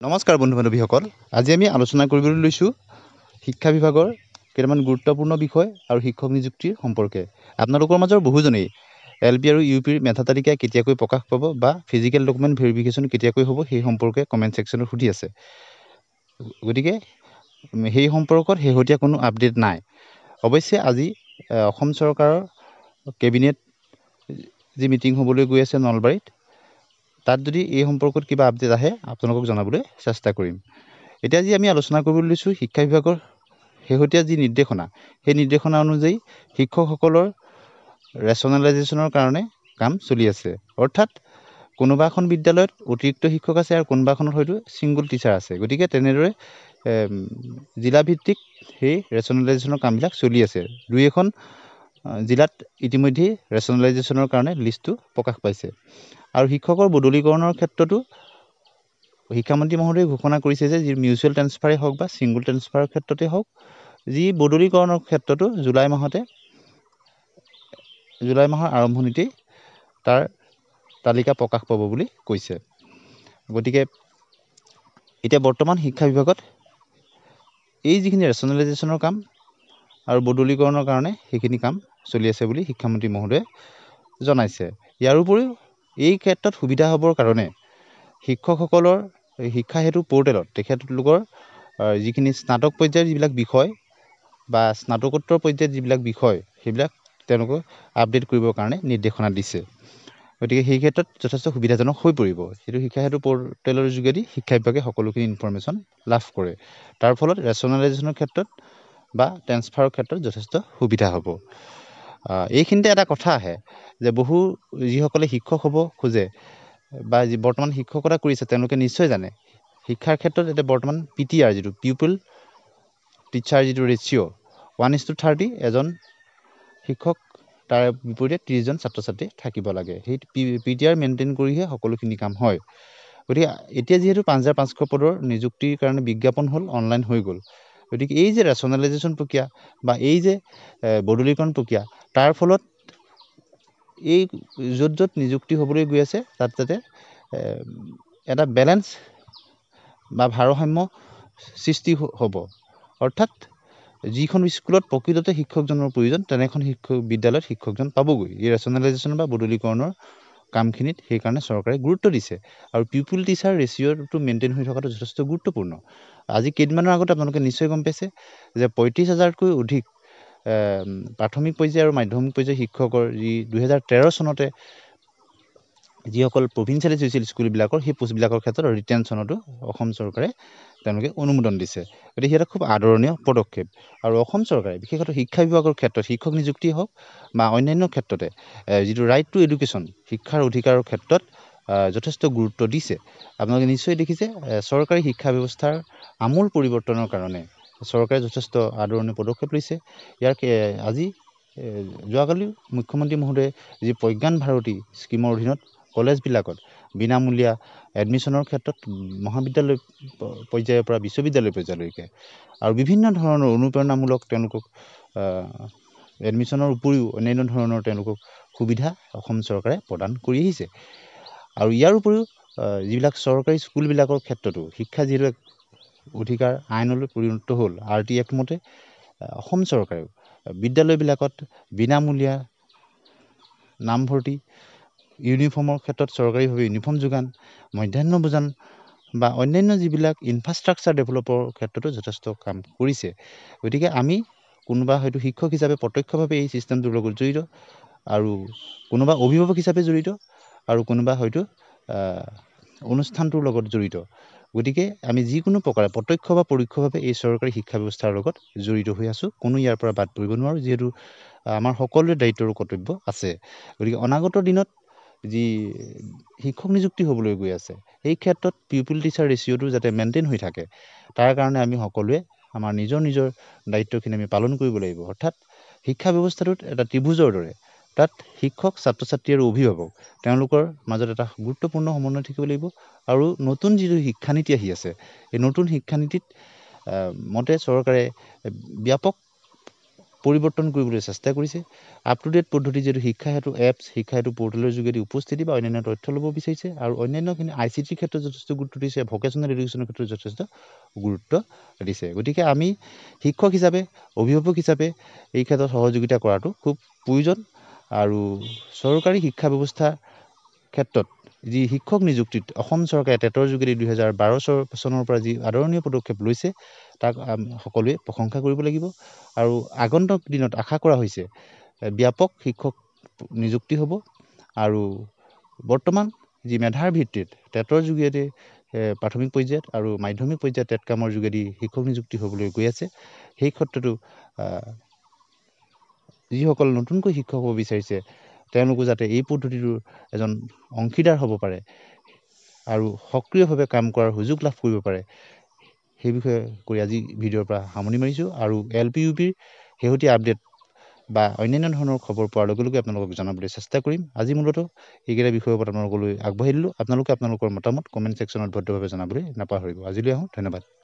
নমস্কাৰ বন্ধু বান্ধৱীসকল, আজি আমি আলোচনা কৰিবলৈ লৈছোঁ শিক্ষা বিভাগৰ কেইটামান গুৰুত্বপূৰ্ণ বিষয় আৰু শিক্ষক নিযুক্তিৰ সম্পৰ্কে। আপোনালোকৰ মাজৰ বহুজনেই LP আৰু UPৰ মেধা তালিকা কেতিয়াকৈ প্ৰকাশ পাব বা ফিজিকেল ডকুমেণ্ট ভেৰিফিকেশ্যন কেতিয়াকৈ হ'ব সেই সম্পৰ্কে কমেণ্ট ছেকশ্যনত সুধি আছে। গতিকে সেই সম্পৰ্কত শেহতীয়া কোনো আপডেট নাই। অৱশ্যে আজি অসম চৰকাৰৰ কেবিনেট যি মিটিং হ'বলৈ গৈ আছে নলবাৰীত, তাত যদি এই সম্পৰ্কত কিবা আপডেট আহে আপোনালোকক জনাবলৈ চেষ্টা কৰিম। এতিয়া যি আমি আলোচনা কৰিবলৈ লৈছোঁ শিক্ষা বিভাগৰ শেহতীয়া যি নিৰ্দেশনা, সেই নিৰ্দেশনা অনুযায়ী শিক্ষকসকলৰ ৰেচনেলাইজেশ্যনৰ কাৰণে কাম চলি আছে। অৰ্থাৎ কোনোবা এখন বিদ্যালয়ত অতিৰিক্ত শিক্ষক আছে আৰু কোনোবা এখনত হয়তো ছিংগুল টিচাৰ আছে। গতিকে তেনেদৰে জিলাভিত্তিক সেই ৰেচনেলাইজেশ্যনৰ কামবিলাক চলি আছে। দুই এখন জিলাত ইতিমধ্যেই ৰেচনেলাইজেশ্যনৰ কাৰণে লিষ্টটো প্ৰকাশ পাইছে। আৰু শিক্ষকৰ বদলীকৰণৰ ক্ষেত্ৰতো শিক্ষামন্ত্ৰী মহোদয়ে ঘোষণা কৰিছে যে যি মিউচুৱেল ট্ৰেন্সফাৰেই হওক বা ছিংগুল ট্ৰেন্সফাৰৰ ক্ষেত্ৰতে হওক, যি বদলীকৰণৰ ক্ষেত্ৰতো জুলাই মাহৰ আৰম্ভণিতেই তাৰ তালিকা প্ৰকাশ পাব বুলি কৈছে। গতিকে এতিয়া বৰ্তমান শিক্ষা বিভাগত এই যিখিনি ৰেচনেলাইজেশ্যনৰ কাম আৰু বদলীকৰণৰ কাৰণে সেইখিনি কাম চলি আছে বুলি শিক্ষামন্ত্ৰী মহোদয়ে জনাইছে। ইয়াৰ উপৰিও এই ক্ষেত্ৰত সুবিধা হ'বৰ কাৰণে শিক্ষকসকলৰ শিক্ষা সেতু পৰ্টেলত তেখেতলোকৰ যিখিনি স্নাতক পৰ্যায়ৰ যিবিলাক বিষয় বা স্নাতকোত্তৰ পৰ্যায়ত যিবিলাক বিষয় সেইবিলাক তেওঁলোকে আপডেট কৰিবৰ কাৰণে নিৰ্দেশনা দিছে। গতিকে সেই ক্ষেত্ৰত যথেষ্ট সুবিধাজনক হৈ পৰিব। সেইটো শিক্ষা সেতু পৰ্টেলৰ যোগেদি শিক্ষা বিভাগে সকলোখিনি ইনফৰমেশ্যন লাভ কৰে। তাৰ ফলত ৰেচনেলাইজেশ্যনৰ ক্ষেত্ৰত বা ট্ৰেন্সফাৰৰ ক্ষেত্ৰত যথেষ্ট সুবিধা হ'ব। এইখিনিতে এটা কথা আহে যে বহু যিসকলে শিক্ষক হ'ব খোজে বা যি বৰ্তমান শিক্ষকতা কৰিছে তেওঁলোকে নিশ্চয় জানে শিক্ষাৰ ক্ষেত্ৰত এতিয়া বৰ্তমান PTR যিটো পিউপল টিচাৰ যিটো ৰেচিঅ' 1:30 এজন শিক্ষক তাৰ বিপৰীতে 30জন ছাত্ৰ ছাত্ৰী থাকিব লাগে। সেই PTR মেইনটেইন কৰিহে সকলোখিনি কাম হয়। গতিকে এতিয়া যিহেতু 5500 পদৰ নিযুক্তিৰ কাৰণে বিজ্ঞাপন হ'ল, অনলাইন হৈ গ'ল। গতিকে এই যে ৰেচনেলাইজেশ্যন প্ৰক্ৰিয়া বা এই যে বদলীকৰণ প্ৰক্ৰিয়া, তাৰ ফলত এই য'ত য'ত নিযুক্তি হ'বলৈ গৈ আছে তাত যাতে এটা বেলেঞ্চ বা ভাৰসাম্য সৃষ্টি হ'ব। অৰ্থাৎ যিখন স্কুলত প্ৰকৃততে শিক্ষকজনৰ প্ৰয়োজন তেনেখন বিদ্যালয়ত শিক্ষকজন পাবগৈ। এই ৰেচনেলাইজেশ্যন বা বদলীকৰণৰ কামখিনিত সেইকাৰণে চৰকাৰে গুৰুত্ব দিছে। আৰু পিউপল টিচাৰ ৰেচিঅ'টো মেইনটেইন হৈ থকাটো যথেষ্ট গুৰুত্বপূৰ্ণ। আজি কেইদিনমানৰ আগত আপোনালোকে নিশ্চয় গম পাইছে যে 35,000তকৈ অধিক প্ৰাথমিক পৰ্যায় আৰু মাধ্যমিক পৰ্যায়ৰ শিক্ষকৰ যি 2013 চনতে যিসকল প্ৰভিঞ্চিয়েলাইজ হৈছিল স্কুলবিলাকৰ সেই পোষ্টবিলাকৰ ক্ষেত্ৰত ৰিটেনশ্যনতো অসম চৰকাৰে তেওঁলোকে অনুমোদন দিছে। গতিকে সেইটো খুব আদৰণীয় পদক্ষেপ। আৰু অসম চৰকাৰে বিশেষতঃ শিক্ষা বিভাগৰ ক্ষেত্ৰত শিক্ষক নিযুক্তি হওক বা অন্যান্য ক্ষেত্ৰতে যিটো ৰাইট টু এডুকেশ্যন শিক্ষাৰ অধিকাৰৰ ক্ষেত্ৰত যথেষ্ট গুৰুত্ব দিছে। আপোনালোকে নিশ্চয় দেখিছে চৰকাৰী শিক্ষা ব্যৱস্থাৰ আমূল পৰিৱৰ্তনৰ কাৰণে চৰকাৰে যথেষ্ট আদৰণীয় পদক্ষেপ লৈছে। ইয়াৰ আজি যোৱাকালি মুখ্যমন্ত্ৰী মহোদয়ে যি প্ৰজ্ঞান ভাৰতী স্কীমৰ অধীনত কলেজবিলাকত বিনামূলীয়া এডমিশ্যনৰ ক্ষেত্ৰত মহাবিদ্যালয় পৰ্যায়ৰ পৰা বিশ্ববিদ্যালয় পৰ্যায়লৈকে আৰু বিভিন্ন ধৰণৰ অনুপ্ৰেৰণামূলক তেওঁলোকক এডমিশ্যনৰ উপৰিও অন্যান্য ধৰণৰ তেওঁলোকক সুবিধা অসম চৰকাৰে প্ৰদান কৰি আহিছে। আৰু ইয়াৰ উপৰিও যিবিলাক চৰকাৰী স্কুলবিলাকৰ ক্ষেত্ৰতো শিক্ষা যিহেতু অধিকাৰ আইনলৈ পৰিণত হ'ল, RT Act মতে অসম চৰকাৰেও বিদ্যালয়বিলাকত বিনামূলীয়া নামভৰ্তি, ইউনিফৰ্মৰ ক্ষেত্ৰত চৰকাৰীভাৱে ইউনিফৰ্ম যোগান, মধ্যাহ্ন ভোজন বা অন্যান্য যিবিলাক ইনফ্ৰাষ্ট্ৰাকচাৰ ডেভেলপৰ ক্ষেত্ৰতো যথেষ্ট কাম কৰিছে। গতিকে আমি কোনোবা হয়তো শিক্ষক হিচাপে প্ৰত্যক্ষভাৱে এই ছিষ্টেমটোৰ লগত জড়িত আৰু কোনোবা অভিভাৱক হিচাপে জড়িত আৰু কোনোবা হয়তো অনুষ্ঠানটোৰ লগত জড়িত। গতিকে আমি যিকোনো প্ৰকাৰে প্ৰত্যক্ষ বা পৰোক্ষভাৱে এই চৰকাৰী শিক্ষা ব্যৱস্থাৰ লগত জড়িত হৈ আছোঁ। কোনো ইয়াৰ পৰা বাদ পৰিব নোৱাৰোঁ, যিহেতু আমাৰ সকলোৰে দায়িত্ব আৰু কৰ্তব্য আছে। গতিকে অনাগত দিনত যি শিক্ষক নিযুক্তি হ'বলৈ গৈ আছে সেই ক্ষেত্ৰত পিউপল টিচাৰ ৰেচিঅ'টো যাতে মেইনটেইন হৈ থাকে তাৰ কাৰণে আমি সকলোৱে আমাৰ নিজৰ নিজৰ দায়িত্বখিনি আমি পালন কৰিব লাগিব। অৰ্থাৎ শিক্ষা ব্যৱস্থাটোত এটা ত্ৰিভুজৰ দৰে তাত শিক্ষক, ছাত্ৰ ছাত্ৰী আৰু অভিভাৱক তেওঁলোকৰ মাজত এটা গুৰুত্বপূৰ্ণ সমন্বয় থাকিব লাগিব। আৰু নতুন যিটো শিক্ষানীতি আহি আছে এই নতুন শিক্ষানীতিত মতে চৰকাৰে ব্যাপক পৰিৱৰ্তন কৰিবলৈ চেষ্টা কৰিছে। আপ টু ডেট পদ্ধতি যিহেতু শিক্ষা হেতু এপছ, শিক্ষা হেতু পৰ্টেলৰ যোগেদি উপস্থিতি বা অন্যান্য তথ্য ল'ব বিচাৰিছে আৰু অন্যান্যখিনি ICTৰ ক্ষেত্ৰত যথেষ্ট গুৰুত্ব দিছে, ভকেশ্যনেল এডুকেশ্যনৰ ক্ষেত্ৰত যথেষ্ট গুৰুত্ব দিছে। গতিকে আমি শিক্ষক হিচাপে, অভিভাৱক হিচাপে এই ক্ষেত্ৰত সহযোগিতা কৰাটো খুব প্ৰয়োজন। আৰু চৰকাৰী শিক্ষা ব্যৱস্থাৰ ক্ষেত্ৰত যি শিক্ষক নিযুক্তিত অসম চৰকাৰে টেটৰ যোগেদি 2012 চনৰ পৰা যি আদৰণীয় পদক্ষেপ লৈছে তাক সকলোৱে প্ৰশংসা কৰিব লাগিব। আৰু আগন্তুক দিনত আশা কৰা হৈছে ব্যাপক শিক্ষক নিযুক্তি হ'ব। আৰু বৰ্তমান যি মেধাৰ ভিত্তিত টেটৰ যোগেদি প্ৰাথমিক পৰ্যায়ত আৰু মাধ্যমিক পৰ্যায়ত টেট কামৰ যোগেদি শিক্ষক নিযুক্তি হ'বলৈ গৈ আছে, সেই ক্ষেত্ৰতো যিসকল নতুনকৈ শিক্ষক হ'ব বিচাৰিছে তেওঁলোকো যাতে এই পদ্ধতিটোৰ এজন অংশীদাৰ হ'ব পাৰে আৰু সক্ৰিয়ভাৱে কাম কৰাৰ সুযোগ লাভ কৰিব পাৰে, সেই বিষয়ে কৰি আজি ভিডিঅ'ৰ পৰা সামৰণি মাৰিছোঁ। আৰু LPUBৰ শেহতীয়া আপডেট বা অন্যান্য ধৰণৰ খবৰ পোৱাৰ লগে লগে আপোনালোকক জনাবলৈ চেষ্টা কৰিম। আজি মূলতঃ এইকেইটা বিষয়ৰ ওপৰত আপোনালোকলৈ আগবাঢ়ি দিলোঁ। আপোনালোকে আপোনালোকৰ মতামত কমেণ্ট ছেকশ্যনত ভদ্ৰভাৱে জনাবলৈ নাপাহৰিব। আজিলৈ আহোঁ, ধন্যবাদ।